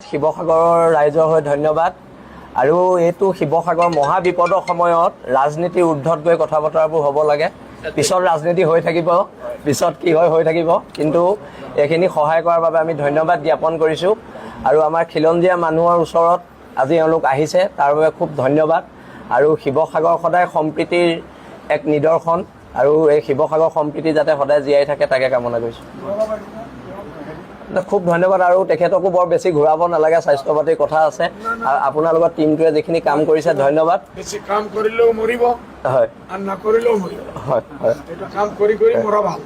শিৱসাগৰৰ ৰাইজৰ হৈ ধন্যবাদ। আৰু এইটো শিৱসাগৰ মহা বিপদৰ সময়ত ৰাজনীতিৰ ঊৰ্ধত গৈ কথা বতৰাবোৰ হ'ব লাগে। পিছত ৰাজনীতি হৈ থাকিব, পিছত কি হয় হৈ থাকিব, কিন্তু এইখিনি সহায় কৰাৰ বাবে আমি ধন্যবাদ জ্ঞাপন কৰিছোঁ। আৰু আমাৰ খিলঞ্জীয়া মানুহৰ ওচৰত আজি এওঁলোক আহিছে, তাৰ বাবে খুব ধন্যবাদ। আৰু শিৱসাগৰ সদায় সম্প্ৰীতিৰ এক নিদৰ্শন, আৰু এই শিৱসাগৰ সম্প্ৰীতি যাতে সদায় জীয়াই থাকে তাকে কামনা কৰিছোঁ। খুব ধন্যবাদ। আৰু তেখেতকো বৰ বেছি ঘূৰাব নালাগে, স্বাস্থ্য পাতিৰ কথা আছে। আপোনালোকৰ টীমটোৱে যিখিনি কাম কৰিছে ধন্যবাদ। বেছি কাম কৰিলেও মৰিব, হয়, আৰু নকৰিলেও মৰিব। হয়, হয়। এইটো কাম কৰি কৰি মৰা ভাল।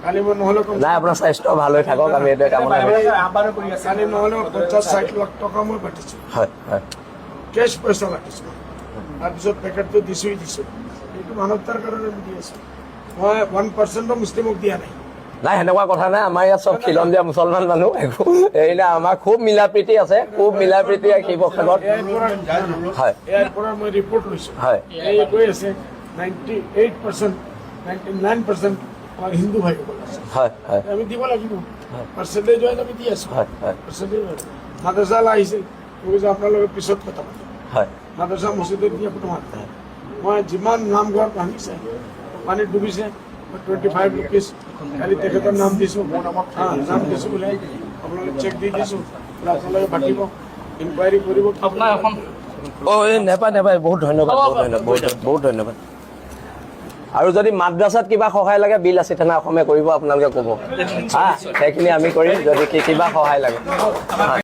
কালি মই নহ'লে নাই, আপোনাৰ স্বাস্থ্য ভাল হৈ থাকক, আমি এইটোৱে কামনা কৰিছোঁ। কালি নহ'লে 50-60 লাখ টকা মই পাতিছোঁ, হয়, হয়, কেছ পইচা পাতিছোঁ। তাৰপিছত পেকেটটো দিছোঁ। এইটো মানৱতাৰ কাৰণে আমি দি আছোঁ। মই 1% মুছলিমক দিয়া নাই। নাই, সেনেকুৱা কথা নাই। আমাৰ ইয়াত চব খিলঞ্জীয়া মুছলমান মানুহ, একো হেৰি নাই। আমাৰ খুব মিলা প্ৰীতি আছে, খুব মিলা প্ৰীতি শিৱসাগৰত। হয়, ইয়াৰ পৰা মই ৰিপৰ্ট লৈছোঁ। হয়, এই কৈ আছে 98%, 99% আমাৰ হিন্দু ভাইসকল আছে। হয়, হয়, আমি দিব লাগিব। পাৰ্চেণ্টেজ ৱাইজ আমি দি আছোঁ। হয়, হয়, পাৰ্চেণ্টেজ মাদ্ৰাছা আহিছিল, কৈছে আপোনালোকে পিছত কথা পাতিম। হয়, মাদ্ৰাছা মছজিদত দিয়া বৰ্তমান মই যিমান নামঘৰ ভাঙিছে, পানীত ডুবিছে, 25 rupees কালি তেখেতৰ নাম দিছোঁ, নাম দিছোঁ বোলে আপোনালোকে চেক দি দিছোঁ, আপোনালোকে পাতিব, ইনকুৱাৰী কৰিব। আপোনাৰ এখন নেপায়। বহুত ধন্যবাদ, বহুত ধন্যবাদ। আৰু যদি মাদ্ৰাছাত কিবা সহায় লাগে, বিল আছে থানা অসমে কৰিব, আপোনালোকে ক'ব। সেইখিনি আমি কৰিম যদি কিবা সহায় লাগে।